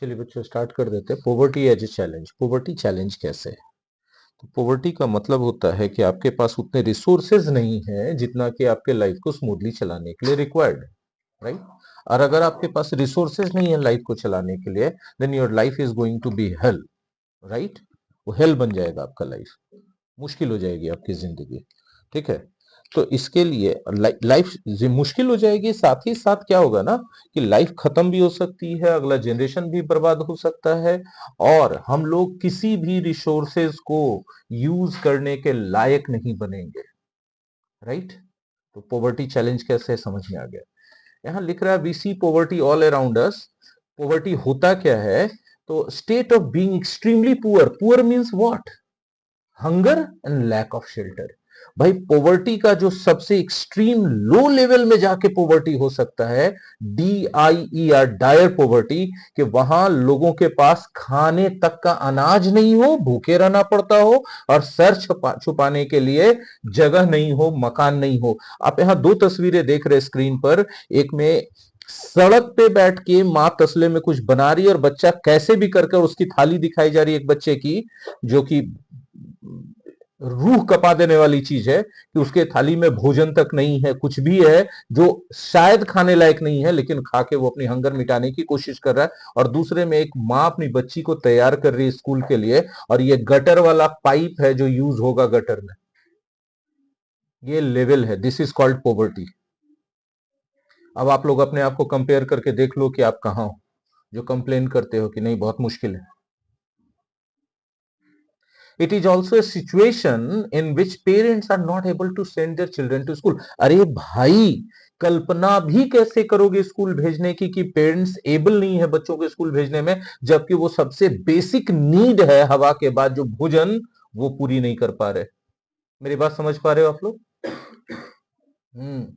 चलिए बच्चों स्टार्ट कर देते हैं। Poverty as a challenge. Poverty challenge कैसे है? तो पॉवर्टी का मतलब होता है कि आपके पास उतने रिसोर्सेज नहीं है जितना कि आपके लाइफ को स्मूथली चलाने के लिए रिक्वायर्ड है, राइट। और अगर आपके पास रिसोर्सेज नहीं है लाइफ को चलाने के लिए, then your life is going to be hell, right. वो हेल बन जाएगा आपका लाइफ, मुश्किल हो जाएगी आपकी जिंदगी, ठीक है। तो इसके लिए लाइफ मुश्किल हो जाएगी, साथ ही साथ क्या होगा ना कि लाइफ खत्म भी हो सकती है, अगला जनरेशन भी बर्बाद हो सकता है, और हम लोग किसी भी रिसोर्सेज को यूज करने के लायक नहीं बनेंगे, राइट। तो पॉवर्टी चैलेंज कैसे समझ में आ गया। यहां लिख रहा है we see poverty all around us. Poverty होता क्या है? तो state of being extremely poor. Poor means what? Hunger and lack of shelter. भाई पॉवर्टी का जो सबसे एक्सट्रीम लो लेवल में जाके पॉवर्टी हो सकता है, DIER, डायर पॉवर्टी, कि वहां लोगों के पास खाने तक का अनाज नहीं हो, भूखे रहना पड़ता हो, और सर छुपाने के लिए जगह नहीं हो, मकान नहीं हो। आप यहां दो तस्वीरें देख रहे स्क्रीन पर। एक में सड़क पे बैठ के मां तसले में कुछ बना रही है और बच्चा कैसे भी करके उसकी थाली दिखाई जा रही है एक बच्चे की, जो कि रूह कपा देने वाली चीज है कि उसके थाली में भोजन तक नहीं है, कुछ भी है जो शायद खाने लायक नहीं है, लेकिन खा के वो अपनी हंगर मिटाने की कोशिश कर रहा है। और दूसरे में एक मां अपनी बच्ची को तैयार कर रही है स्कूल के लिए, और ये गटर वाला पाइप है जो यूज होगा गटर में। ये लेवल है, दिस इज कॉल्ड पॉवर्टी। अब आप लोग अपने आप को कंपेयर करके देख लो कि आप कहां हो, जो कंप्लेन करते हो कि नहीं बहुत मुश्किल है। It is also a situation in which parents are not able to send their children to school. अरे भाई, कल्पना भी कैसे करोगे स्कूल भेजने की कि पेरेंट्स एबल नहीं है बच्चों को स्कूल भेजने में, जबकि वो सबसे बेसिक नीड है हवा के बाद जो भोजन, वो पूरी नहीं कर पा रहे। मेरी बात समझ पा रहे हो आप लोग? हम्म।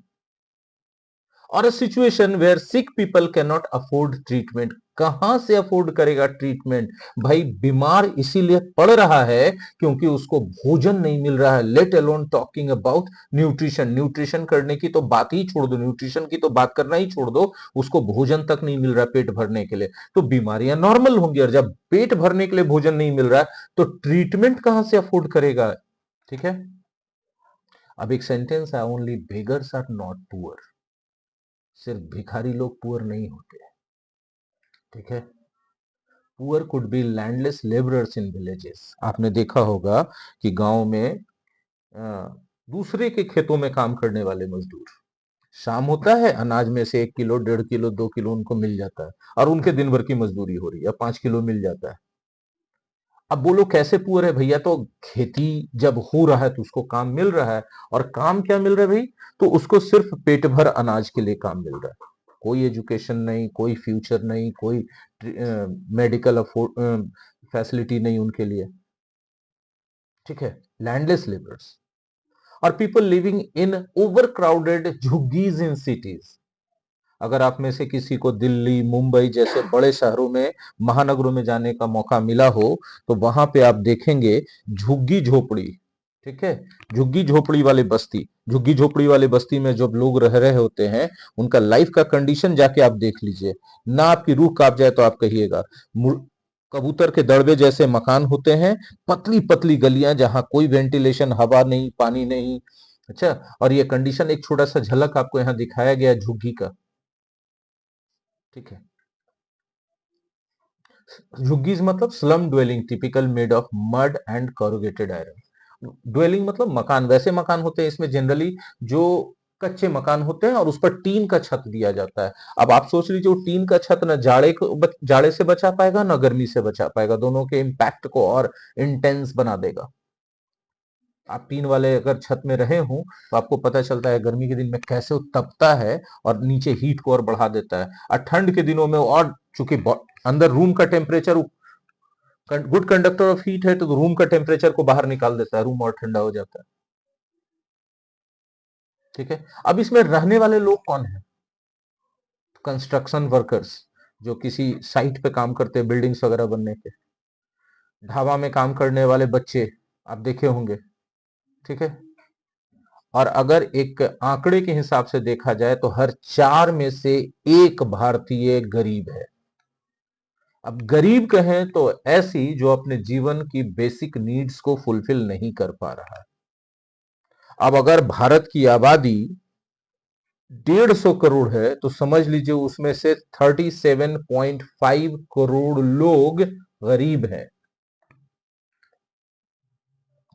और a situation where sick people can not afford treatment. कहां से अफोर्ड करेगा ट्रीटमेंट? भाई बीमार इसीलिए पड़ रहा है क्योंकि उसको भोजन नहीं मिल रहा है। Let alone talking about nutrition. Nutrition करने की तो बात ही छोड़ दो, न्यूट्रिशन की तो बात करना ही छोड़ दो, उसको भोजन तक नहीं मिल रहा पेट भरने के लिए, तो बीमारियां नॉर्मल होंगी। और जब पेट भरने के लिए भोजन नहीं मिल रहा है तो ट्रीटमेंट कहां से अफोर्ड करेगा? ठीक है। अब एक सेंटेंस है, only beggars are not poor. सिर्फ भिखारी लोग पुअर नहीं होते, ठीक है। Poor could be landless labourers in villages. आपने देखा होगा कि गांव में दूसरे के खेतों में काम करने वाले मजदूर, शाम होता है, अनाज में से 1 किलो, 1.5 किलो, 2 किलो उनको मिल जाता है, और उनके दिन भर की मजदूरी हो रही है, 5 किलो मिल जाता है। अब बोलो कैसे पुअर है भैया? तो खेती जब हो रहा है तो उसको काम मिल रहा है, और काम क्या मिल रहा है भाई? तो उसको सिर्फ पेट भर अनाज के लिए काम मिल रहा है। कोई एजुकेशन नहीं, कोई फ्यूचर नहीं, कोई मेडिकल फैसिलिटी नहीं उनके लिए, ठीक है। लैंडलेस लेबर्स और people living in over crowded झुग्गीज इन सिटीज। अगर आप में से किसी को दिल्ली, मुंबई जैसे बड़े शहरों में, महानगरों में जाने का मौका मिला हो, तो वहां पे आप देखेंगे झुग्गी झोपड़ी, ठीक है। झुग्गी झोपड़ी वाले बस्ती, झुग्गी झोपड़ी वाले बस्ती में जब लोग रह रहे होते हैं, उनका लाइफ का कंडीशन जाके आप देख लीजिए ना, आपकी रूह कांप जाए तो आप कहिएगा। कबूतर के दड़बे जैसे मकान होते हैं, पतली पतली गलियां जहां कोई वेंटिलेशन, हवा नहीं, पानी नहीं। अच्छा, और ये कंडीशन एक छोटा सा झलक आपको यहां दिखाया गया झुग्गी का, ठीक है। झुग्गीज मतलब slum dwelling typical made of mud and corrugated iron. Dwelling मतलब मकान, वैसे मकान होते हैं इसमें जनरली जो कच्चे मकान होते हैं और उस पर टीन का छत दिया जाता है। अब आप सोच लीजिए वो टीन का छत ना जाड़े से बचा पाएगा ना गर्मी से बचा पाएगा, दोनों के इम्पैक्ट को और इंटेंस बना देगा। आप टीन वाले अगर छत में रहे हो तो आपको पता चलता है गर्मी के दिन में कैसे वो तपता है और नीचे हीट को और बढ़ा देता है, और ठंड के दिनों में और चूंकि अंदर रूम का temperature good conductor of heat है, तो रूम का टेम्परेचर को बाहर निकाल देता है, रूम और ठंडा हो जाता है, ठीक है। अब इसमें रहने वाले लोग कौन है? कंस्ट्रक्शन वर्कर्स, जो किसी साइट पे काम करते हैं, बिल्डिंग्स वगैरह बनने के। ढाबा में काम करने वाले बच्चे आप देखे होंगे, ठीक है। और अगर एक आंकड़े के हिसाब से देखा जाए तो हर 4 में से 1 भारतीय गरीब है। अब गरीब कहें तो ऐसी जो अपने जीवन की बेसिक नीड्स को फुलफिल नहीं कर पा रहा है। अब अगर भारत की आबादी 150 करोड़ है तो समझ लीजिए उसमें से 37.5 करोड़ लोग गरीब हैं।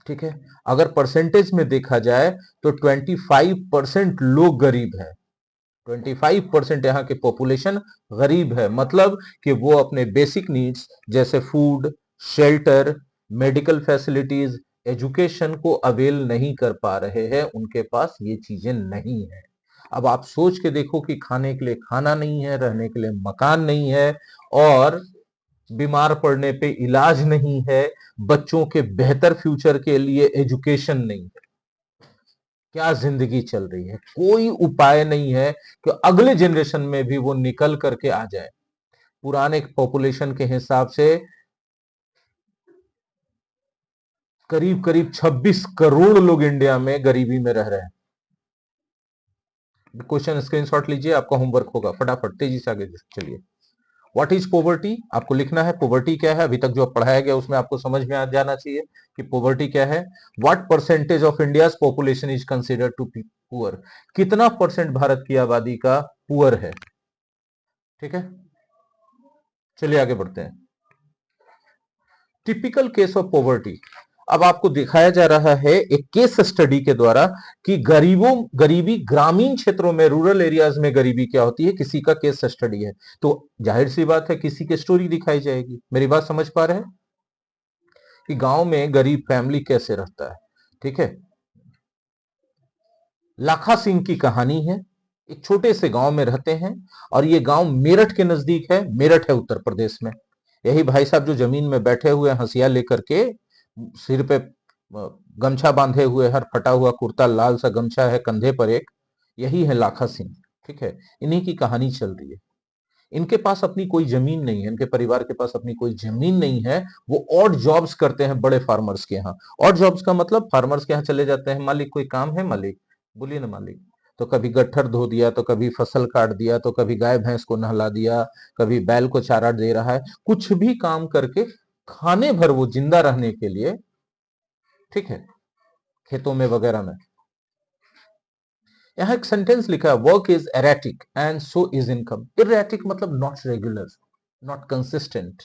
ठीक है, अगर परसेंटेज में देखा जाए तो 25% लोग गरीब हैं। 25% यहाँ के पॉपुलेशन गरीब है, मतलब कि वो अपने बेसिक नीड्स जैसे food, shelter, medical facilities, education को अवेल नहीं कर पा रहे हैं, उनके पास ये चीजें नहीं है। अब आप सोच के देखो कि खाने के लिए खाना नहीं है, रहने के लिए मकान नहीं है, और बीमार पड़ने पे इलाज नहीं है, बच्चों के बेहतर फ्यूचर के लिए एजुकेशन नहीं है। क्या जिंदगी चल रही है? कोई उपाय नहीं है कि अगले जनरेशन में भी वो निकल करके आ जाए। पुराने पॉपुलेशन के हिसाब से करीब करीब 26 करोड़ लोग इंडिया में गरीबी में रह रहे हैं। क्वेश्चन स्क्रीनशॉट लीजिए, आपका होमवर्क होगा, फटाफट तेजी से आगे चलिए। What is poverty? आपको लिखना है पोवर्टी क्या है। अभी तक जो पढ़ाया गया उसमें आपको समझ में आ जाना चाहिए कि पोवर्टी क्या है। What percentage of India's population is considered to be poor? कितना परसेंट भारत की आबादी का पुअर है? ठीक है, चलिए आगे बढ़ते हैं। टिपिकल केस ऑफ पॉवर्टी, अब आपको दिखाया जा रहा है एक केस स्टडी के द्वारा कि गरीबी ग्रामीण क्षेत्रों में, रूरल एरियाज में गरीबी क्या होती है, किसी का केस स्टडी है, तो जाहिर सी बात है किसी की स्टोरी दिखाई जाएगी। मेरी बात समझ पा रहे हैं कि गांव में गरीब फैमिली कैसे रहता है। ठीक है, लाखा सिंह की कहानी है। एक छोटे से गांव में रहते हैं और ये गांव मेरठ के नजदीक है। मेरठ है उत्तर प्रदेश में। यही भाई साहब जो जमीन में बैठे हुए हंसिया लेकर के, सिर पे गमछा बांधे हुए, हर फटा हुआ कुर्ता, लाल सा गमछा है कंधे पर एक, यही है लाखा सिंह। ठीक है, इन्हीं की कहानी चल रही है। इनके पास अपनी कोई जमीन नहीं है, इनके परिवार के पास अपनी कोई जमीन नहीं है। वो ऑड जॉब्स करते हैं बड़े फार्मर्स के यहाँ। ऑड जॉब्स का मतलब फार्मर्स के यहाँ चले जाते हैं, मालिक कोई काम है, मालिक बोलिए ना मालिक, तो कभी गट्ठर धो दिया, तो कभी फसल काट दिया, तो कभी गाय भैंस को नहला दिया, कभी बैल को चारा दे रहा है, कुछ भी काम करके खाने भर वो जिंदा रहने के लिए, ठीक है, खेतों में वगैरह में। यहां एक सेंटेंस लिखा है, work is erratic and so is income. Erratic मतलब नॉट रेगुलर, नॉट कंसिस्टेंट।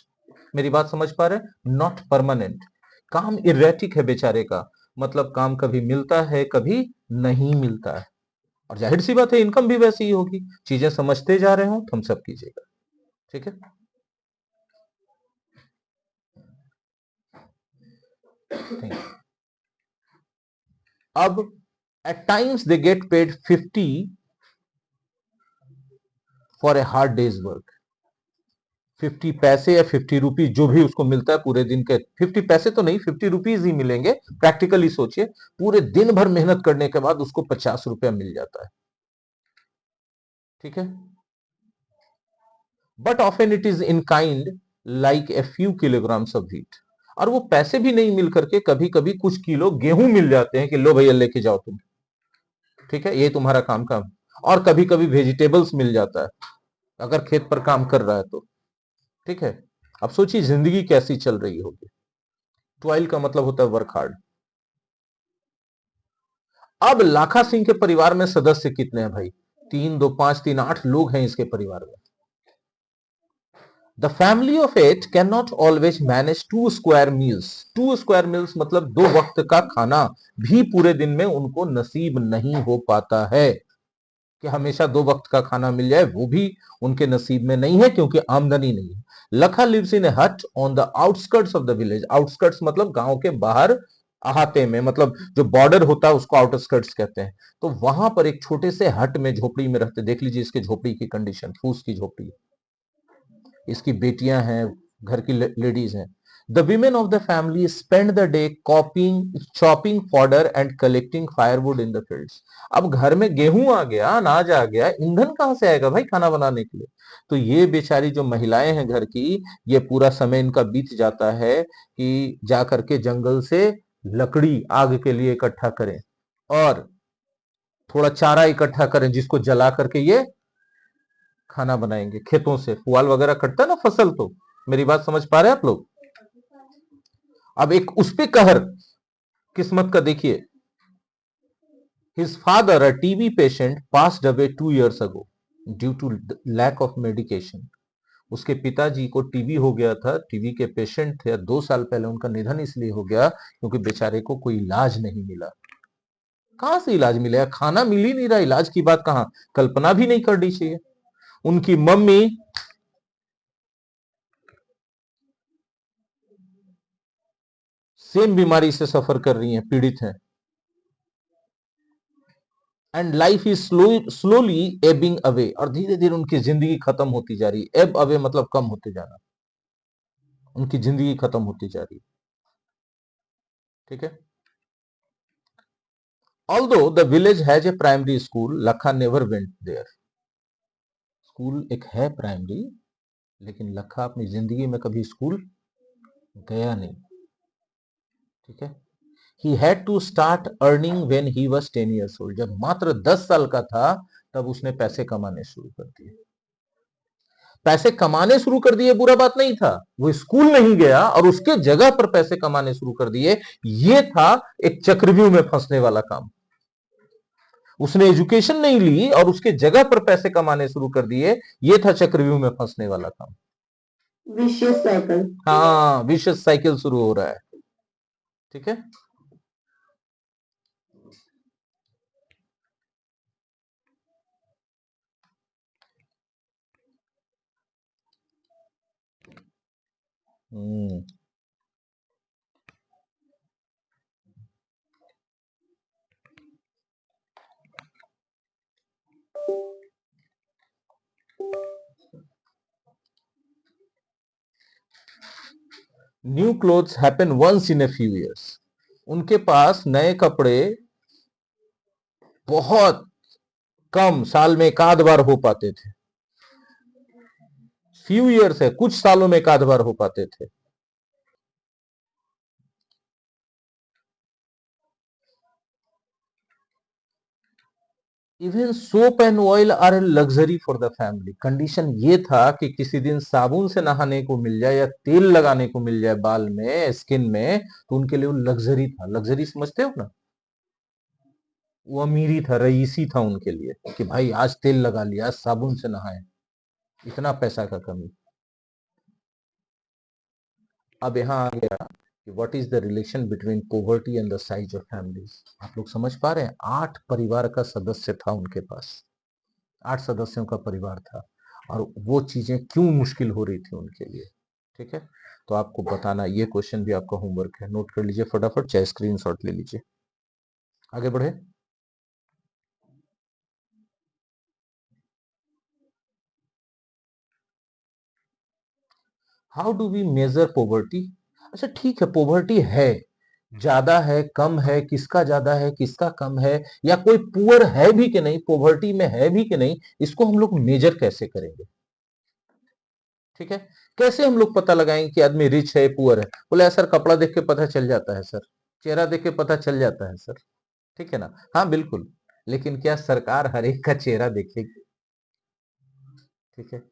मेरी बात समझ पा रहे हैं? Not permanent. काम इरेटिक है बेचारे का, मतलब काम कभी मिलता है कभी नहीं मिलता है। और जाहिर सी बात है इनकम भी वैसी ही होगी। चीजें समझते जा रहे हो तो हम सब कीजिएगा। ठीक है, अब at times they get paid 50 for a hard day's work. 50 पैसे या 50 रुपीज जो भी उसको मिलता है पूरे दिन के, 50 पैसे तो नहीं, 50 रुपीज ही मिलेंगे। प्रैक्टिकली सोचिए, पूरे दिन भर मेहनत करने के बाद उसको 50 रुपया मिल जाता है। ठीक है, but often it is in kind, like a few kilograms of wheat. और वो पैसे भी नहीं मिल करके कभी कभी कुछ किलो गेहूं मिल जाते हैं कि लो भैया लेके जाओ तुम, ठीक है, ये तुम्हारा काम। और कभी कभी वेजिटेबल्स मिल जाता है अगर खेत पर काम कर रहा है तो। ठीक है, अब सोचिए जिंदगी कैसी चल रही होगी। टॉयल का मतलब होता है वर्क हार्ड। अब लाखा सिंह के परिवार में सदस्य कितने हैं भाई? 3 2 5 3 8 लोग हैं इसके परिवार में। The family of 8 can not always manage 2 square meals. 2 square meals मतलब 2 वक्त का खाना भी पूरे दिन में उनको नसीब नहीं हो पाता है, कि हमेशा 2 वक्त का खाना मिल जाए, वो भी उनके नसीब में नहीं है क्योंकि आमदनी नहीं है। लखा लिव्स इन ए हट on the outskirts of the village. Outskirts मतलब गांव के बाहर, अहाते में, मतलब जो बॉर्डर होता है उसको आउटस्कर्ट्स कहते हैं। तो वहां पर एक छोटे से हट में, झोपड़ी में रहते। देख लीजिए इसके झोपड़ी की कंडीशन, फूस की झोपड़ी। इसकी बेटियां हैं, घर की लेडीज हैं। The women of the family spend the day कॉपिंग chopping fodder and collecting firewood in the fields. अब घर में गेहूं आ गया, अनाज आ गया, ईंधन कहां से आएगा भाई खाना बनाने के लिए? तो ये बेचारी जो महिलाएं हैं घर की, ये पूरा समय इनका बीत जाता है कि जा करके जंगल से लकड़ी आग के लिए इकट्ठा करें और थोड़ा चारा इकट्ठा करें, जिसको जला करके ये खाना बनाएंगे। खेतों से पुआल वगैरह कटता है ना फसल, तो मेरी बात समझ पा रहे हैं आप लोग? अब एक उस पे कहर किस्मत का देखिए, his father a TB patient passed away 2 years ago due to lack of medication. उसके पिताजी को टीबी हो गया था, टीबी के पेशेंट थे, 2 साल पहले उनका निधन इसलिए हो गया क्योंकि बेचारे को कोई इलाज नहीं मिला। कहां से इलाज मिलेगा, खाना मिल ही नहीं रहा, इलाज की बात कहां, कल्पना भी नहीं करनी चाहिए। उनकी मम्मी सेम बीमारी से सफर कर रही हैं, पीड़ित हैं। And life is slowly Ebbing away, और धीरे धीरे उनकी जिंदगी खत्म होती जा रही है। एब अवे मतलब कम होते जाना, उनकी जिंदगी खत्म होती जा रही है। ठीक है। Although the village has a primary school, लखा नेवर वेंट देयर। स्कूल एक है प्राइमरी, लेकिन लखा अपनी जिंदगी में कभी स्कूल गया नहीं। ठीक है। He had to start earning when he was 10 years old। जब मात्र 10 साल का था तब उसने पैसे कमाने शुरू कर दिए। पैसे कमाने शुरू कर दिए बुरा बात नहीं था, वो स्कूल नहीं गया और उसके जगह पर पैसे कमाने शुरू कर दिए, ये था एक चक्रव्यूह में फंसने वाला काम। उसने एजुकेशन नहीं ली और उसके जगह पर पैसे कमाने शुरू कर दिए, ये था चक्रव्यूह में फंसने वाला काम। विशियस साइकिल, हाँ, विशियस साइकिल शुरू हो रहा है। ठीक है। New clothes happen once in a few years. उनके पास नए कपड़े बहुत कम, साल में एक आध बार हो पाते थे। फ्यू ईयर्स है, कुछ सालों में एक आध बार हो पाते थे। Even soap and oil are a luxury for the family. Condition ये था कि किसी दिन साबुन से नहाने को मिल जाए या तेल लगाने को मिल जाए बाल में, स्किन में, तो उनके लिए वो लग्जरी था। लग्जरी समझते हो ना, वो अमीरी था, रईसी था उनके लिए कि भाई आज तेल लगा लिया, आज साबुन से नहाए, इतना पैसा का कमी। अब यहां आ गया कि what is the relation between poverty and the size of families. आप लोग समझ पा रहे हैं, 8 परिवार का सदस्य था उनके पास, 8 सदस्यों का परिवार था, और वो चीजें क्यों मुश्किल हो रही थी उनके लिए। ठीक है। तो आपको बताना, ये क्वेश्चन भी आपका होमवर्क है, नोट कर लीजिए फटाफट, चाहे स्क्रीनशॉट ले लीजिए। आगे बढ़े। How do we measure poverty. अच्छा ठीक है, पॉवर्टी है, ज्यादा है कम है, किसका ज्यादा है किसका कम है, या कोई पुअर है भी कि नहीं, पॉवर्टी में है भी कि नहीं, इसको हम लोग मेजर कैसे करेंगे। ठीक है। कैसे हम लोग पता लगाएंगे कि आदमी रिच है पुअर है। बोले सर कपड़ा देख के पता चल जाता है सर, चेहरा देख के पता चल जाता है सर। ठीक है ना, हाँ बिल्कुल, लेकिन क्या सरकार हर एक का चेहरा देखेगी। ठीक है।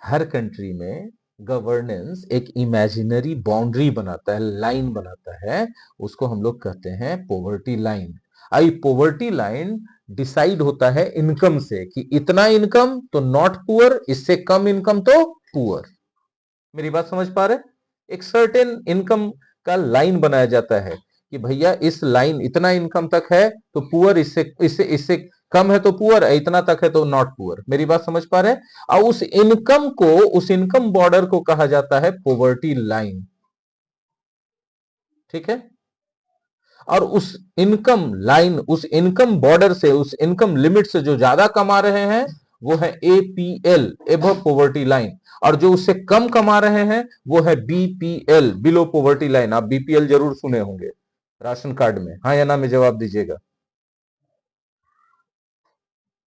हर कंट्री में गवर्नेंस एक इमेजिनरी बाउंड्री बनाता है, लाइन बनाता है, उसको हम लोग कहते हैं पॉवर्टी लाइन। आई पॉवर्टी लाइन डिसाइड होता है इनकम से, कि इतना इनकम तो नॉट पुअर, इससे कम इनकम तो पुअर। मेरी बात समझ पा रहे, एक सर्टेन इनकम का लाइन बनाया जाता है कि भैया इस लाइन, इतना इनकम तक है तो पुअर, इससे इससे इससे कम है तो पुअर, इतना तक है तो नॉट पुअर। मेरी बात समझ पा रहे हैं। और उस इनकम को, उस इनकम बॉर्डर को कहा जाता है पॉवर्टी लाइन। ठीक है। और उस इनकम लाइन, उस इनकम बॉर्डर से, उस इनकम लिमिट से जो ज्यादा कमा रहे हैं वो है एपीएल, एबव पॉवर्टी लाइन, और जो उससे कम कमा रहे हैं वो है बीपीएल, बिलो पॉवर्टी लाइन। आप बीपीएल जरूर सुने होंगे राशन कार्ड में, हाँ या ना में जवाब दीजिएगा।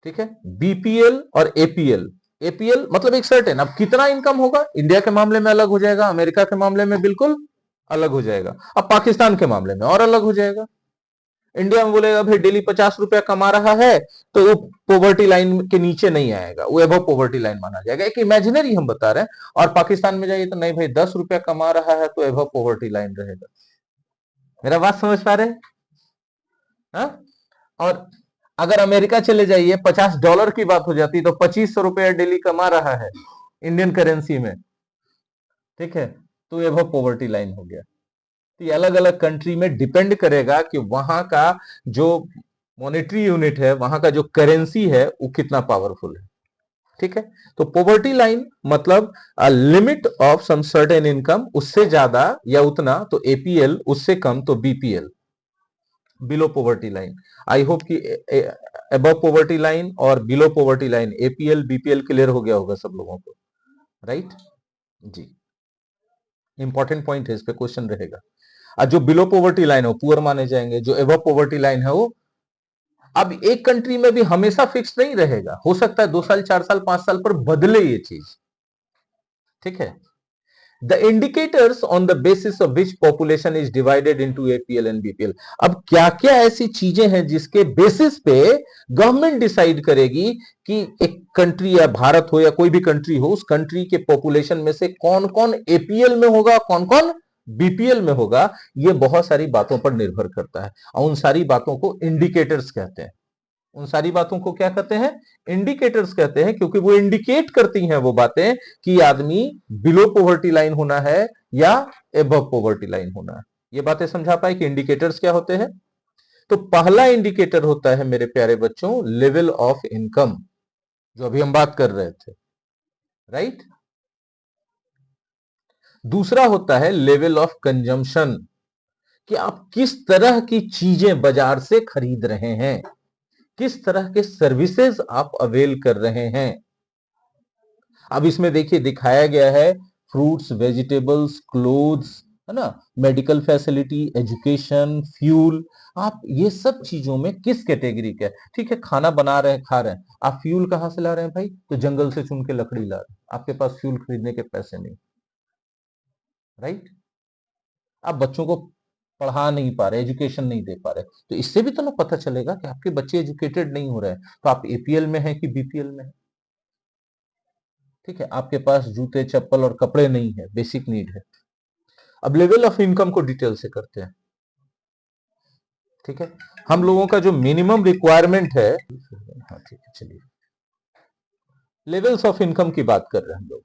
ठीक है। बीपीएल और एपीएल। एपीएल मतलब एक सर्टेन, अब कितना इनकम होगा इंडिया के मामले में अलग हो जाएगा, अमेरिका के मामले में बिल्कुल अलग हो जाएगा, अब पाकिस्तान के मामले में और अलग हो जाएगा। इंडिया में बोलेगा भाई डेली 50 रुपया कमा रहा है तो वो पॉवर्टी लाइन के नीचे नहीं आएगा, वो एबव पॉवर्टी लाइन माना जाएगा। एक इमेजिनरी हम बता रहे हैं। और पाकिस्तान में जाइए तो नहीं भाई 10 रुपया कमा रहा है तो एबव पॉवर्टी लाइन रहेगा। मेरा बात समझ पा रहे हैं? हाँ? और अगर अमेरिका चले जाइए, $50 की बात हो जाती तो 2500 रुपया डेली कमा रहा है इंडियन करेंसी में, ठीक है, तो एबव पॉवर्टी लाइन हो गया। तो ये अलग अलग कंट्री में डिपेंड करेगा कि वहां का जो मॉनेटरी यूनिट है, वहां का जो करेंसी है वो कितना पावरफुल है, ठीक है। तो पॉवर्टी लाइन मतलब limit of some certain income, उससे ज्यादा या उतना तो एपीएल, उससे कम तो BPL, below poverty line. I hope कि अबव पॉवर्टी लाइन और below poverty line APL BPL clear हो गया होगा सब लोगों को, राइट जी। इंपॉर्टेंट पॉइंट है, इस पे क्वेश्चन रहेगा। और जो बिलो पॉवर्टी लाइन है वो पुअर माने जाएंगे, जो एबव पॉवर्टी लाइन है वो, अब एक कंट्री में भी हमेशा फिक्स नहीं रहेगा, हो सकता है 2 साल 4 साल 5 साल पर बदले ये चीज, ठीक है। The indicators on the basis of which population is divided into APL and BPL. अब क्या क्या ऐसी चीजें हैं जिसके बेसिस पे गवर्नमेंट डिसाइड करेगी कि एक कंट्री या भारत हो या कोई भी कंट्री हो, उस कंट्री के पॉपुलेशन में से कौन कौन एपीएल में होगा, कौन कौन बीपीएल में होगा। ये बहुत सारी बातों पर निर्भर करता है और उन सारी बातों को इंडिकेटर्स कहते हैं। उन सारी बातों को क्या कहते हैं? इंडिकेटर्स कहते हैं, क्योंकि वो इंडिकेट करती हैं वो बातें कि आदमी बिलो पॉवर्टी लाइन होना है या एबव पॉवर्टी लाइन होना है। ये बातें समझा पाए कि इंडिकेटर्स क्या होते हैं। तो पहला इंडिकेटर होता है मेरे प्यारे बच्चों लेवल ऑफ इनकम, जो अभी हम बात कर रहे थे, राइट। दूसरा होता है लेवल ऑफ कंजम्पशन, कि आप किस तरह की चीजें बाजार से खरीद रहे हैं, किस तरह के सर्विसेज आप अवेल कर रहे हैं। अब इसमें देखिए दिखाया गया है फ्रूट्स, वेजिटेबल्स, क्लोथ्स, है ना, मेडिकल फैसिलिटी, एजुकेशन, फ्यूल। आप ये सब चीजों में किस कैटेगरी का है? ठीक है, खाना बना रहे हैं, खा रहे हैं, आप फ्यूल कहां से ला रहे हैं भाई? तो जंगल से चुन के लकड़ी ला रहे हैं, आपके पास फ्यूल खरीदने के पैसे नहीं, राइट। आप बच्चों को पढ़ा नहीं पा रहे, एजुकेशन नहीं दे पा रहे, तो इससे भी तो ना पता चलेगा कि आपके बच्चे एजुकेटेड नहीं हो रहे हैं। तो आप एपीएल में हैं कि बीपीएल में हैं, ठीक है। आपके पास जूते चप्पल और कपड़े नहीं है, बेसिक नीड है। अब लेवल ऑफ इनकम को डिटेल से करते हैं, ठीक है। हम लोगों का जो मिनिमम रिक्वायरमेंट है, हाँ ठीक है, चलिए लेवल्स ऑफ इनकम की बात कर रहे हैं हम लोग।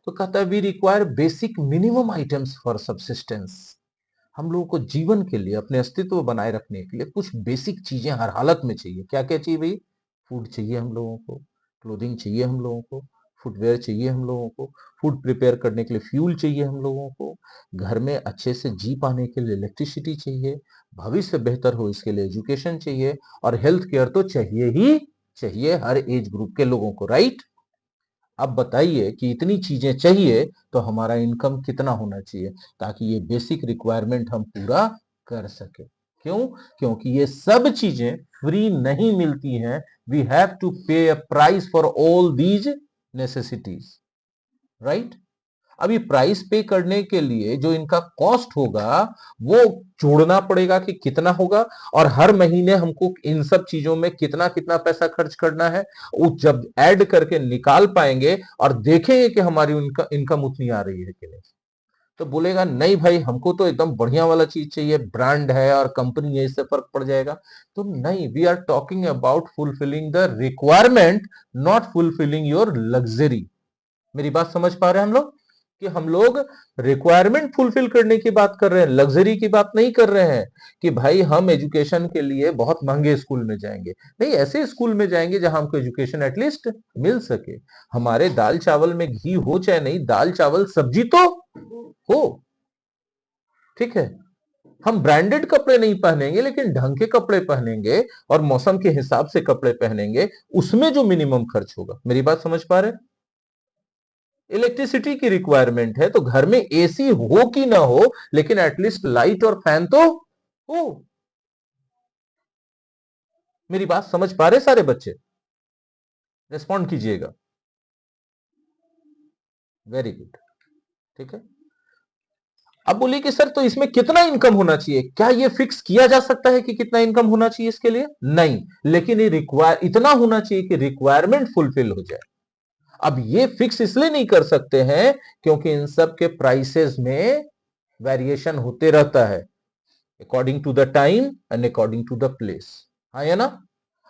तो कहता है we require basic minimum items for subsistence. हम लोगों को जीवन के लिए, अपने अस्तित्व बनाए रखने के लिए कुछ बेसिक चीजें हर हालत में चाहिए। क्या क्या चाहिए भाई? फूड चाहिए हम लोगों को, क्लोथिंग चाहिए हम लोगों को, फुटवेयर चाहिए हम लोगों को, फूड प्रिपेयर करने के लिए फ्यूल चाहिए हम लोगों को, घर में अच्छे से जी पाने के लिए इलेक्ट्रिसिटी चाहिए, भविष्य बेहतर हो इसके लिए एजुकेशन चाहिए, और हेल्थ केयर तो चाहिए ही चाहिए हर एज ग्रुप के लोगों को, राइट। अब बताइए कि इतनी चीजें चाहिए तो हमारा इनकम कितना होना चाहिए ताकि ये बेसिक रिक्वायरमेंट हम पूरा कर सके। क्यों? क्योंकि ये सब चीजें फ्री नहीं मिलती हैं। वी हैव टू पे a price for all these necessities, right. अभी प्राइस पे करने के लिए जो इनका कॉस्ट होगा वो जोड़ना पड़ेगा कि कितना होगा, और हर महीने हमको इन सब चीजों में कितना कितना पैसा खर्च करना है, वो जब ऐड करके निकाल पाएंगे और देखेंगे कि हमारी इनकम उतनी आ रही है कि नहीं, तो बोलेगा नहीं भाई हमको तो एकदम बढ़िया वाला चीज चाहिए, ब्रांड है और कंपनी है, इससे फर्क पड़ जाएगा। तो नहीं, we are talking about fulfilling the requirement, not fulfilling your luxury. मेरी बात समझ पा रहे हैं हम लोग कि हम लोग रिक्वायरमेंट फुलफिल करने की बात कर रहे हैं, लग्जरी की बात नहीं कर रहे हैं कि भाई हम एजुकेशन के लिए बहुत महंगे स्कूल में जाएंगे। नहीं, ऐसे स्कूल में जाएंगे जहां हमको एजुकेशन एटलीस्ट मिल सके। हमारे दाल चावल में घी हो चाहे नहीं, दाल चावल सब्जी तो हो, ठीक है। हम ब्रांडेड कपड़े नहीं पहनेंगे लेकिन ढंग के कपड़े पहनेंगे और मौसम के हिसाब से कपड़े पहनेंगे, उसमें जो मिनिमम खर्च होगा। मेरी बात समझ पा रहे हैं? इलेक्ट्रिसिटी की रिक्वायरमेंट है तो घर में एसी हो कि ना हो लेकिन एटलीस्ट लाइट और फैन तो हो। मेरी बात समझ पा रहे सारे बच्चे? रिस्पॉन्ड कीजिएगा। वेरी गुड, ठीक है। अब बोलिए कि सर तो इसमें कितना इनकम होना चाहिए, क्या ये फिक्स किया जा सकता है कि कितना इनकम होना चाहिए इसके लिए? नहीं, लेकिन ये रिक्वायर इतना होना चाहिए कि रिक्वायरमेंट फुलफिल हो जाए। अब ये फिक्स इसलिए नहीं कर सकते हैं क्योंकि इन सब के प्राइसेस में वेरिएशन होते रहता है according to the time and according to the place. हाँ या ना?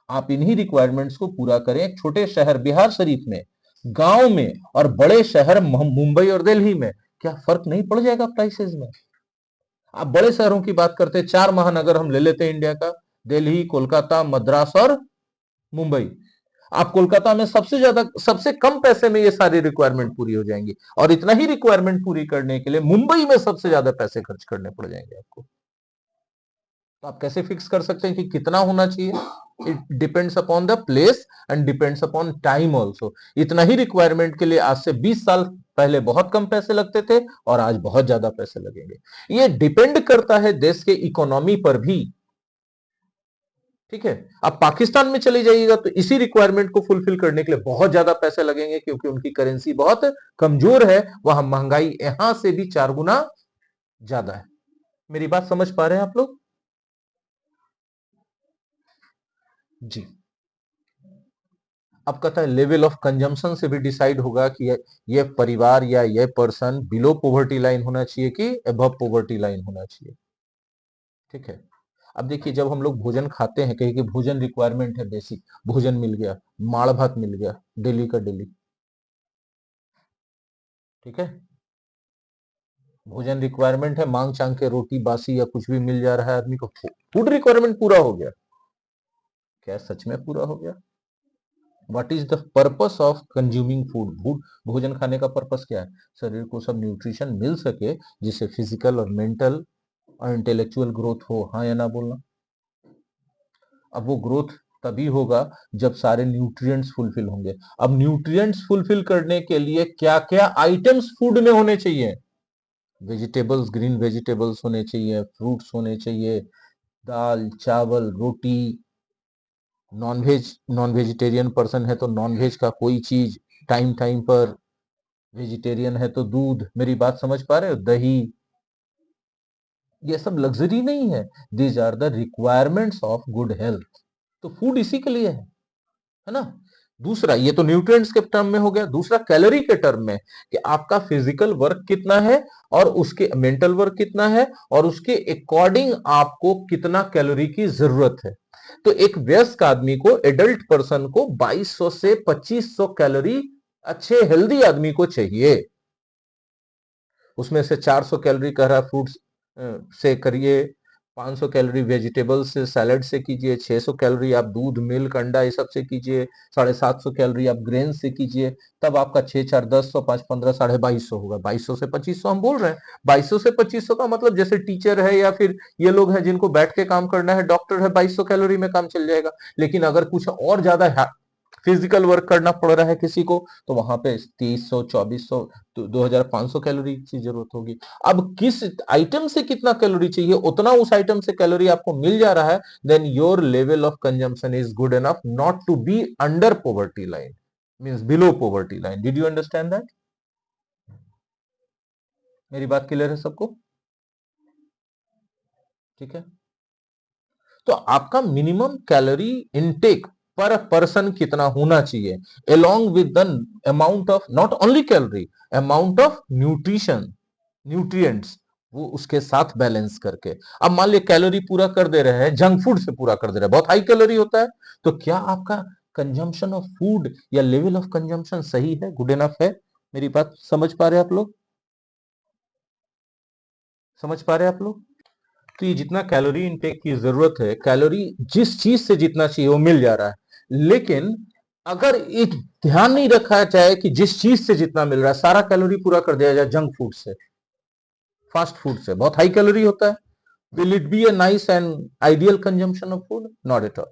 आप इन्हीं रिक्वायरमेंट्स को पूरा करें एक छोटे शहर बिहार शरीफ में, गांव में, और बड़े शहर मुंबई और दिल्ली में, क्या फर्क नहीं पड़ जाएगा प्राइसेस में? आप बड़े शहरों की बात करते हैं, 4 महानगर हम ले लेते हैं इंडिया का, दिल्ली, कोलकाता, मद्रास और मुंबई। आप कोलकाता में सबसे ज्यादा, सबसे कम पैसे में ये सारी रिक्वायरमेंट पूरी हो जाएंगी, और इतना ही रिक्वायरमेंट पूरी करने के लिए मुंबई में सबसे ज्यादा पैसे खर्च करने पड़ जाएंगे आपको। तो आप कैसे फिक्स कर सकते हैं कि कितना होना चाहिए? It depends upon the place and depends upon time also. इतना ही रिक्वायरमेंट के लिए आज से 20 साल पहले बहुत कम पैसे लगते थे और आज बहुत ज्यादा पैसे लगेंगे। ये डिपेंड करता है देश के इकोनॉमी पर भी। ठीक है, अब पाकिस्तान में चले जाइएगा तो इसी रिक्वायरमेंट को फुलफिल करने के लिए बहुत ज्यादा पैसे लगेंगे क्योंकि उनकी करेंसी बहुत कमजोर है, वहां महंगाई यहां से भी 4 गुना ज्यादा है। मेरी बात समझ पा रहे हैं आप लोग? जी। अब कहता है लेवल ऑफ कंजम्पशन से भी डिसाइड होगा कि ये परिवार या ये पर्सन बिलो पॉवर्टी लाइन होना चाहिए कि अबव पॉवर्टी लाइन होना चाहिए। ठीक है, अब देखिए जब हम लोग भोजन खाते हैं, कहीं कि भोजन रिक्वायरमेंट है, बेसिक भोजन मिल गया, माड़ भात मिल गया डेली का डेली। ठीक है, भोजन रिक्वायरमेंट है, मांग चांग के रोटी बासी या कुछ भी मिल जा रहा है आदमी को, फूड रिक्वायरमेंट पूरा हो गया। क्या सच में पूरा हो गया? What is the purpose of consuming food? भोजन खाने का पर्पस क्या है? शरीर को सब न्यूट्रिशन मिल सके जिससे फिजिकल और मेंटल और इंटेलेक्चुअल ग्रोथ हो। हाँ या ना बोलना? अब वो ग्रोथ तभी होगा जब सारे न्यूट्रिएंट्स फुलफिल होंगे। अब न्यूट्रिएंट्स फुलफिल करने के लिए क्या क्या आइटम्स फूड में होने चाहिए? वेजिटेबल्स, ग्रीन वेजिटेबल्स होने चाहिए, फ्रूट्स होने चाहिए, दाल चावल रोटी, नॉन वेजिटेरियन पर्सन है तो नॉन वेज का कोई चीज टाइम टाइम पर, वेजिटेरियन है तो दूध। मेरी बात समझ पा रहे हो? दही। ये सब लग्जरी नहीं है, these are the requirements of good health. तो फूड इसी के लिए है ना? दूसरा, ये तो न्यूट्रिएंट्स के टर्म में हो गया। दूसरा कैलोरी के टर्म में, कि आपका फिजिकल वर्क कितना है और उसके मेंटल वर्क कितना है और उसके अकॉर्डिंग आपको कितना कैलोरी की जरूरत है। तो एक वयस्क आदमी को, एडल्ट पर्सन को 2200 से 2500 कैलोरी अच्छे हेल्दी आदमी को चाहिए। उसमें से 400 कैलोरी कह रहा है फ्रूट्स से करिए, 500 कैलोरी वेजिटेबल से सैलड से कीजिए, 600 कैलोरी आप दूध मिल्क अंडा ये सब से कीजिए, 750 कैलोरी आप ग्रेन से कीजिए। तब आपका 6 4 10 100 5 15 2250 होगा। 2200 से 2500 हम बोल रहे हैं। 2200 से 2500 का मतलब जैसे टीचर है या फिर ये लोग हैं जिनको बैठ के काम करना है, डॉक्टर है, 2200 कैलोरी में काम चल जाएगा। लेकिन अगर कुछ और ज्यादा फिजिकल वर्क करना पड़ रहा है किसी को, तो वहां पे 2300 2400 तो 2500 कैलोरी की जरूरत होगी। अब किस आइटम से कितना कैलोरी चाहिए, उतना उस आइटम से कैलोरी आपको मिल जा रहा है, then your level of consumption is good enough not to be under poverty line, means below poverty line. Did you understand that? मेरी बात क्लियर है सबको? ठीक है, तो आपका minimum calorie intake per person कितना होना चाहिए, along with the amount of not only calorie, amount of nutrition, nutrients, वो उसके साथ बैलेंस करके। अब मान लिया कैलोरी पूरा कर दे रहे हैं, जंक फूड से पूरा कर दे रहे हैं, बहुत हाई कैलोरी होता है, तो क्या आपका कंजम्पशन ऑफ फूड या लेवल ऑफ कंजम्पशन सही है, गुड इनफ है? मेरी बात समझ पा रहे हैं आप लोग? समझ पा रहे हैं आप लोग? तो ये जितना कैलोरी इनटेक की जरूरत है, कैलोरी जिस चीज से जितना चाहिए वो मिल जा रहा है। लेकिन अगर एक ध्यान नहीं रखा जाए कि जिस चीज से जितना मिल रहा है सारा कैलोरी पूरा कर दिया जाए जंक फूड से, फास्ट फूड से, बहुत हाई कैलोरी होता है, will it be a nice and ideal consumption of food? Not at all.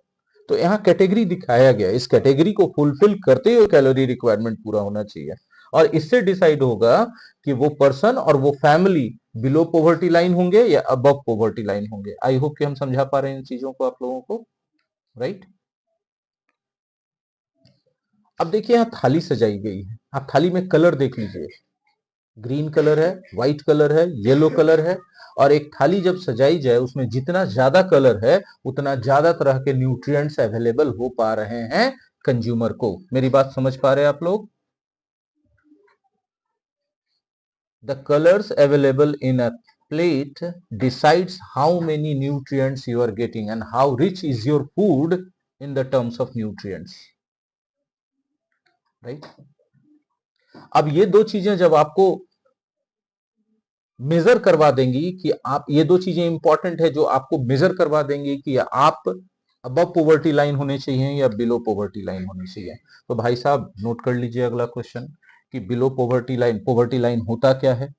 तो यहाँ कैटेगरी दिखाया गया, इस कैटेगरी को फुलफिल करते हुए कैलोरी रिक्वायरमेंट पूरा होना चाहिए, और इससे डिसाइड होगा कि वो पर्सन और वो फैमिली बिलो पॉवर्टी लाइन होंगे या अबव पॉवर्टी लाइन होंगे। आई होप कि हम समझा पा रहे हैं इन चीजों को आप लोगों को, राइट? अब देखिए यहाँ थाली सजाई गई है, आप थाली में कलर देख लीजिए। ग्रीन कलर है, व्हाइट कलर है, येलो कलर है, और एक थाली जब सजाई जाए उसमें जितना ज्यादा कलर है उतना ज्यादा तरह के न्यूट्रिएंट्स अवेलेबल हो पा रहे हैं कंज्यूमर को। मेरी बात समझ पा रहे हैं आप लोग? The colours available in a plate decides how many nutrients you are getting and how rich is your food in the terms of nutrients, right? अब ये दो चीजें जब आपको मेजर करवा देंगी कि आप, ये दो चीजें इंपॉर्टेंट है जो आपको मेजर करवा देंगी कि आप अबव पॉवर्टी लाइन होने चाहिए या बिलो पॉवर्टी लाइन होनी चाहिए। तो भाई साहब नोट कर लीजिए अगला क्वेश्चन कि बिलो पॉवर्टी लाइन होता क्या है,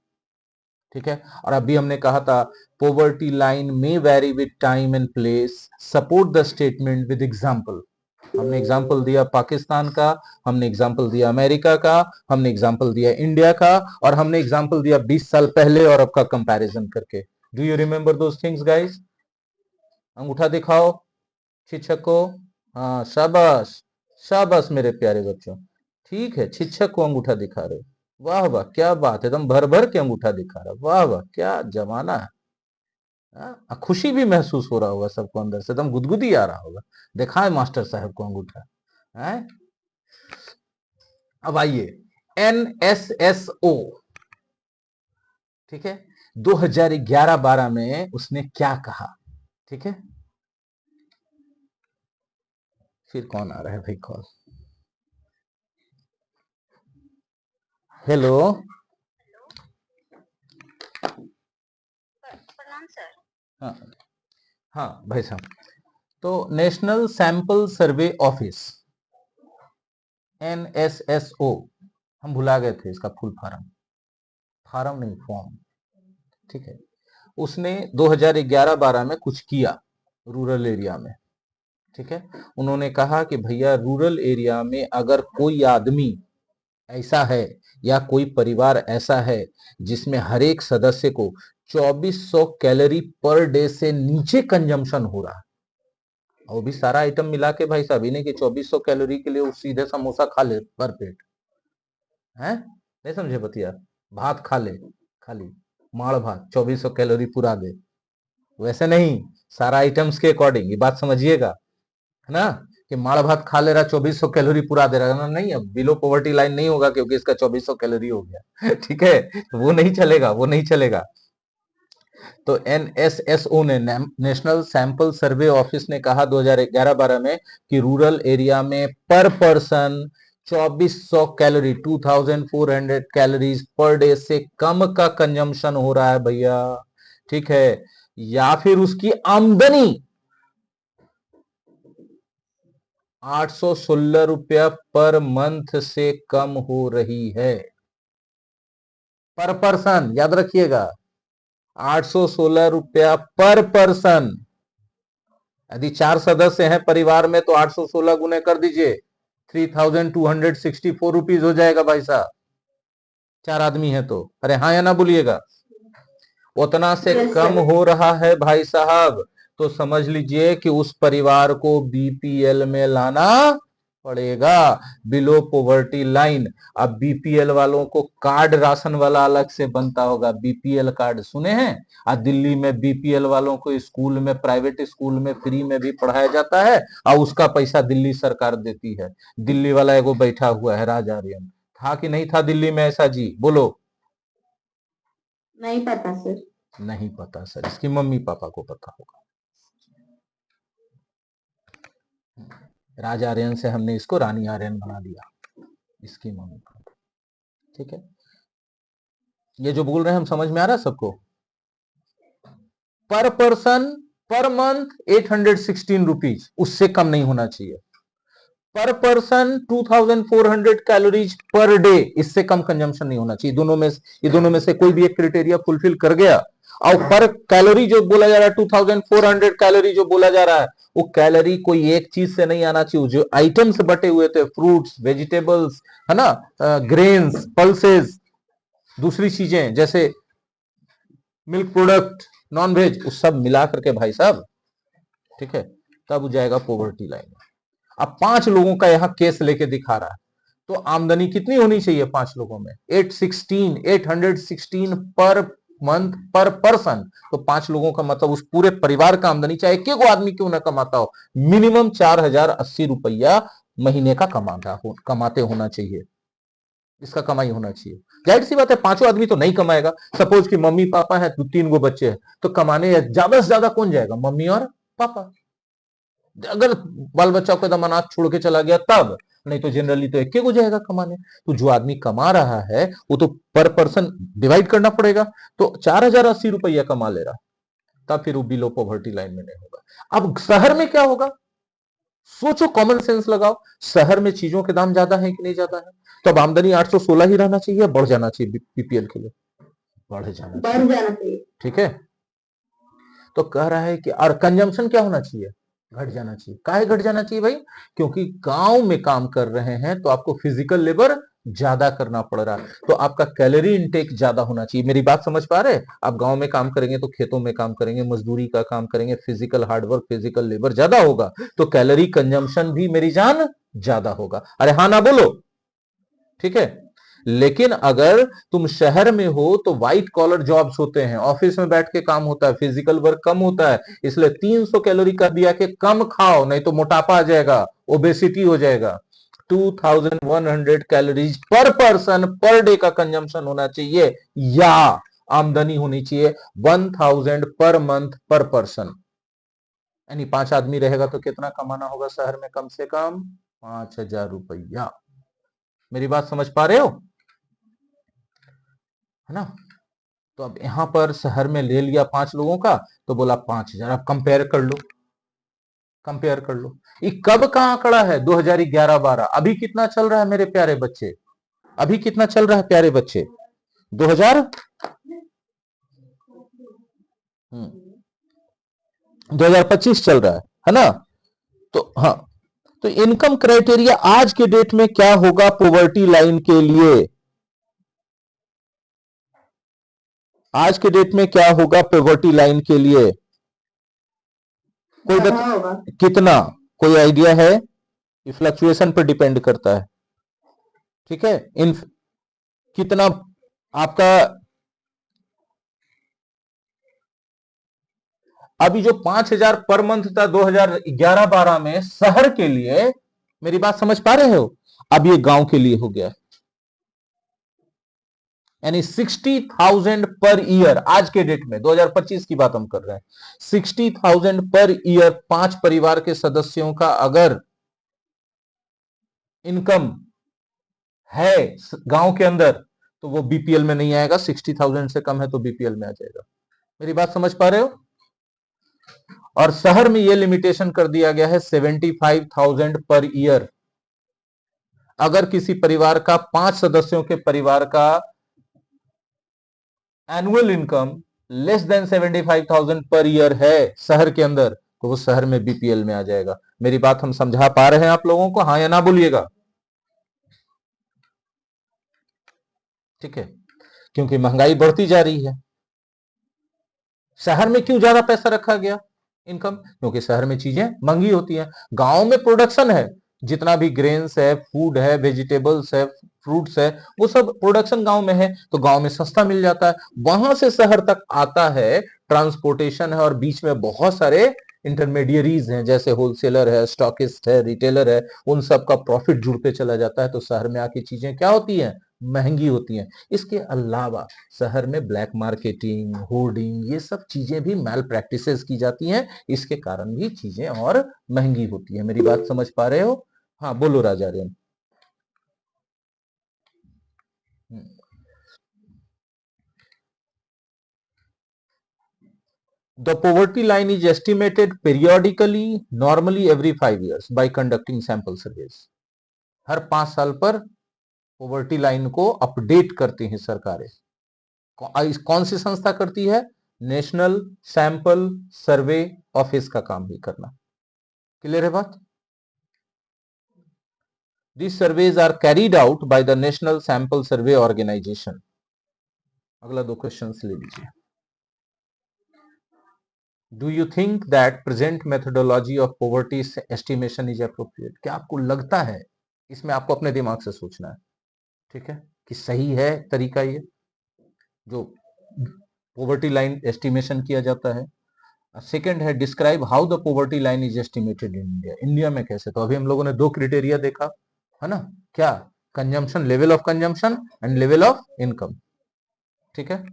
ठीक है। और अभी हमने कहा था पॉवर्टी लाइन में very with time and place, support the statement with example. हमने एग्जांपल दिया पाकिस्तान का, हमने एग्जांपल दिया अमेरिका का, हमने एग्जांपल दिया इंडिया का, और हमने एग्जांपल दिया 20 साल पहले और अब का कंपैरिजन करके। Do you remember those things guys? अंगूठा दिखाओ शिक्षक को। हाँ शाबाश, शाबाश मेरे प्यारे बच्चों, ठीक है, शिक्षक को अंगूठा दिखा रहे हो, वाह वाह क्या बात है, एकदम भर भर के अंगूठा दिखा रहा, वाह वाह क्या जमाना है। खुशी भी महसूस हो रहा होगा सबको, अंदर से एकदम गुदगुदी आ रहा होगा, दिखाए मास्टर साहब को अंगूठा है। अब आइए NSSO, ठीक है, 2011-12 में उसने क्या कहा, ठीक है। फिर कौन आ रहा है भाई कॉल? हेलो, प्रणाम सर। हाँ हाँ भाई साहब, तो national sample survey office NSSO, हम भुला गए थे इसका फुल फॉर्म, फॉर्म नहीं फॉर्म, ठीक है। उसने 2011-12 में कुछ किया रूरल एरिया में, ठीक है। उन्होंने कहा कि भैया रूरल एरिया में अगर कोई आदमी ऐसा है या कोई परिवार ऐसा है जिसमें हर एक सदस्य को 2400 कैलोरी पर डे से नीचे कंजम्पशन हो रहा है, और भी सारा आइटम मिला के भाई साहब, इन्हें कि 2400 कैलोरी के लिए वो सीधे समोसा खा ले भर पेट, है नहीं समझे बतिया, भात खा ले खाली, माड़ भात 2400 कैलोरी पूरा दे, वैसे नहीं, सारा आइटम्स के अकॉर्डिंग, ये बात समझिएगा, है ना, कि माड़ भात खा ले रहा 2400 कैलोरी पूरा दे रहा है, नहीं, अब बिलो पॉवर्टी लाइन नहीं होगा क्योंकि इसका 2400 कैलोरी हो गया ठीक है, तो वो नहीं चलेगा, वो नहीं चलेगा। तो NSSO ने, नेशनल सैंपल सर्वे ऑफिस ने कहा 2011-12 में कि रूरल एरिया में पर person 2400 calorie 2400 calories per day से कम का कंजम्पशन हो रहा है भैया, ठीक है, या फिर उसकी आमदनी 816 रुपया पर मंथ से कम हो रही है, पर पर्सन, याद रखिएगा 816 रुपया पर पर्सन। यदि 4 सदस्य हैं परिवार में तो 816 गुने कर दीजिए, 3264 रुपीज हो जाएगा भाई साहब, 4 आदमी है तो, अरे हाँ या ना बोलिएगा, उतना से कम हो रहा है भाई साहब, तो समझ लीजिए कि उस परिवार को BPL में लाना पड़ेगा, बिलो पॉवर्टी लाइन। अब BPL वालों को कार्ड राशन वाला अलग से बनता होगा, BPL कार्ड सुने हैं? आज दिल्ली में BPL वालों को स्कूल में, प्राइवेट स्कूल में फ्री में भी पढ़ाया जाता है, और उसका पैसा दिल्ली सरकार देती है। दिल्ली वाला एगो बैठा हुआ है राज आर्यन, था कि नहीं था दिल्ली में ऐसा जी, बोलो? नहीं पता सर। नहीं पता सर, इसकी मम्मी पापा को पता होगा। राज आर्यन से हमने इसको रानी आर्यन बना दिया, इसकी मम्मी पापा, ठीक है। ये जो बोल रहे हैं हम समझ में आ रहा है सबको? पर पर्सन पर मंथ 816 रुपीज, उससे कम नहीं होना चाहिए। पर पर्सन 2400 कैलोरीज पर डे, इससे कम कंजम्पशन नहीं होना चाहिए। दोनों में से कोई भी एक क्राइटेरिया फुलफिल कर गया, और पर कैलोरी जो बोला जा रहा है 2400 कैलोरी जो बोला जा रहा है, वो कैलोरी कोई एक चीज से नहीं आना चाहिए, जो आइटम्स बटे हुए थे, फ्रूट्स, वेजिटेबल्स, है ना, ग्रेन्स, पल्सेस, दूसरी चीजें जैसे मिल्क प्रोडक्ट, नॉन वेज, उस सब मिला करके भाई साहब, ठीक है, तब जाएगा पॉवर्टी लाइन। अब 5 लोगों का यहां केस लेके दिखा रहा है तो आमदनी कितनी होनी चाहिए 5 लोगों में? 816 पर मंथ पर पर्सन। तो 5 लोगों का मतलब उस पूरे परिवार का आमदनी, चाहे एक एक आदमी क्यों ना कमाता हो, मिनिमम 4080 रुपया महीने का कमाते होना चाहिए। इसका कमाई होना चाहिए। जाहिर सी बात है 5 आदमी तो नहीं कमाएगा। सपोज कि मम्मी पापा है, 3 गो बच्चे हैं, तो कमाने ज्यादा से ज्यादा कौन जाएगा? मम्मी और पापा। अगर बाल बच्चा को एकदम अनाथ छोड़ के चला गया तब, नहीं तो जनरली तो एक हो जाएगा कमाने। तो जो आदमी कमा रहा है वो तो पर पर्सन डिवाइड करना पड़ेगा। तो 4080 रुपया कमा ले रहा, तब फिर वो बिलो पॉवर्टी लाइन में नहीं होगा। अब शहर में क्या होगा? सोचो, कॉमन सेंस लगाओ। शहर में चीजों के दाम ज्यादा है कि नहीं ज्यादा है? तो अब आमदनी 816 ही रहना चाहिए, बढ़ जाना चाहिए बीपीएल के लिए? बढ़ जाना चाहिए। ठीक है। तो कह रहा है कि और कंजम्पशन क्या होना चाहिए? घट जाना चाहिए। काहे घट जाना चाहिए भाई? क्योंकि गांव में काम कर रहे हैं तो आपको फिजिकल लेबर ज्यादा करना पड़ रहा है, तो आपका कैलोरी इनटेक ज्यादा होना चाहिए। मेरी बात समझ पा रहे? आप गांव में काम करेंगे तो खेतों में काम करेंगे, मजदूरी का काम करेंगे, फिजिकल हार्डवर्क, फिजिकल लेबर ज्यादा होगा, तो कैलोरी कंजम्पशन भी मेरी जान ज्यादा होगा। अरे हाँ ना बोलो। ठीक है। लेकिन अगर तुम शहर में हो तो व्हाइट कॉलर जॉब्स होते हैं, ऑफिस में बैठ के काम होता है, फिजिकल वर्क कम होता है, इसलिए 300 कैलोरी कर दिया कि कम खाओ, नहीं तो मोटापा आ जाएगा, ओबेसिटी हो जाएगा। 2100 कैलोरीज पर पर्सन पर डे का कंजम्पशन होना चाहिए, या आमदनी होनी चाहिए 1000 पर मंथ पर पर्सन। यानी 5 आदमी रहेगा तो कितना कमाना होगा शहर में? कम से कम 5000 रुपया। मेरी बात समझ पा रहे हो? है ना? तो अब यहां पर शहर में ले लिया 5 लोगों का, तो बोला 5000। अब कंपेयर कर लो, कंपेयर कर लो। ये कब का आंकड़ा है? 2011-12। अभी कितना चल रहा है मेरे प्यारे बच्चे? अभी कितना चल रहा है प्यारे बच्चे? 2000 2025 चल रहा है ना? तो हाँ, तो इनकम क्राइटेरिया आज के डेट में क्या होगा पॉवर्टी लाइन के लिए? आज के डेट में क्या होगा पॉवर्टी लाइन के लिए? कोई बता, कितना? कोई आइडिया है? ये फ्लक्चुएशन पर डिपेंड करता है। ठीक है। इन कितना आपका अभी जो 5000 पर मंथ था 2011-12 में शहर के लिए, मेरी बात समझ पा रहे हो? अब ये गांव के लिए हो गया, यानी 60,000 पर ईयर। आज के डेट में 2025 की बात हम कर रहे हैं। 60,000 पर ईयर 5 परिवार के सदस्यों का अगर इनकम है गांव के अंदर, तो वो बीपीएल में नहीं आएगा। 60,000 से कम है तो बीपीएल में आ जाएगा। मेरी बात समझ पा रहे हो? और शहर में यह लिमिटेशन कर दिया गया है 75,000 पर ईयर। अगर किसी परिवार का 5 सदस्यों के परिवार का annual income less than 75,000 per year है शहर के अंदर, तो वो शहर में बीपीएल में आ जाएगा। मेरी बात हम समझा पा रहे हैं आप लोगों को? हाँ या ना बोलिएगा। ठीक है। क्योंकि महंगाई बढ़ती जा रही है। शहर में क्यों ज्यादा पैसा रखा गया इनकम? क्योंकि शहर में चीजें महंगी होती हैं। गांव में प्रोडक्शन है, जितना भी ग्रेन्स है, फूड है, वेजिटेबल्स है, फ्रूट्स है, वो सब प्रोडक्शन गांव में है, तो गांव में सस्ता मिल जाता है। वहां से शहर तक आता है, ट्रांसपोर्टेशन है, और बीच में बहुत सारे इंटरमीडियरीज हैं, जैसे होलसेलर है, स्टॉकिस्ट है, रिटेलर है, उन सब का प्रॉफिट जुड़ते चला जाता है। तो शहर में आके चीजें क्या होती हैं? महंगी होती हैं। इसके अलावा शहर में ब्लैक मार्केटिंग, होर्डिंग, ये सब चीजें भी मैल प्रैक्टिसेस की जाती हैं। इसके कारण भी चीजें और महंगी होती है। मेरी बात समझ पा रहे हो? हाँ बोलो राजारियन। The poverty line is estimated periodically, normally every 5 years, by conducting sample surveys. हर 5 साल पर पॉवर्टी लाइन को अपडेट करती हैं सरकारें। कौन सी संस्था करती है? नेशनल सैंपल सर्वे ऑफिस का काम भी करना। क्लियर है बात? These surveys are carried out by the National Sample Survey Organization. अगला 2 क्वेश्चंस ले लीजिए। Do you think that present methodology of poverty estimation is appropriate? क्या आपको लगता है इसमें आपको अपने दिमाग से सोचना है, ठीक है, कि सही है तरीका ये जो पॉवर्टी लाइन एस्टिमेशन किया जाता है। सेकंड है describe how the poverty line is estimated in India, India में कैसे। तो अभी हम लोगों ने दो क्राइटेरिया देखा है ना, क्या, consumption, level of consumption and level of income, ठीक है।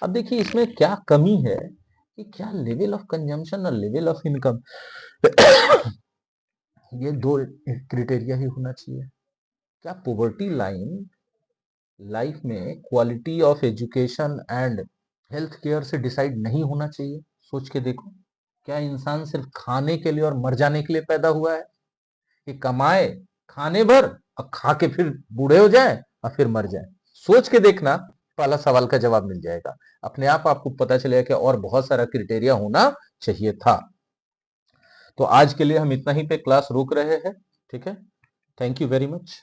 अब देखिए इसमें क्या कमी है कि क्या लेवल ऑफ कंजम्पशन और लेवल ऑफ इनकम ये दो क्राइटेरिया ही होना चाहिए। क्या पॉवर्टी लाइन लाइफ में quality of education and health care से डिसाइड नहीं होना चाहिए? सोच के देखो, क्या इंसान सिर्फ खाने के लिए और मर जाने के लिए पैदा हुआ है, कि कमाए खाने भर और खा के फिर बूढ़े हो जाए और फिर मर जाए? सोच के देखना, पहला सवाल का जवाब मिल जाएगा अपने आप, आपको पता चलेगा कि और बहुत सारा क्राइटेरिया होना चाहिए था। तो आज के लिए हम इतना ही पे क्लास रोक रहे हैं, ठीक है। Thank you very much.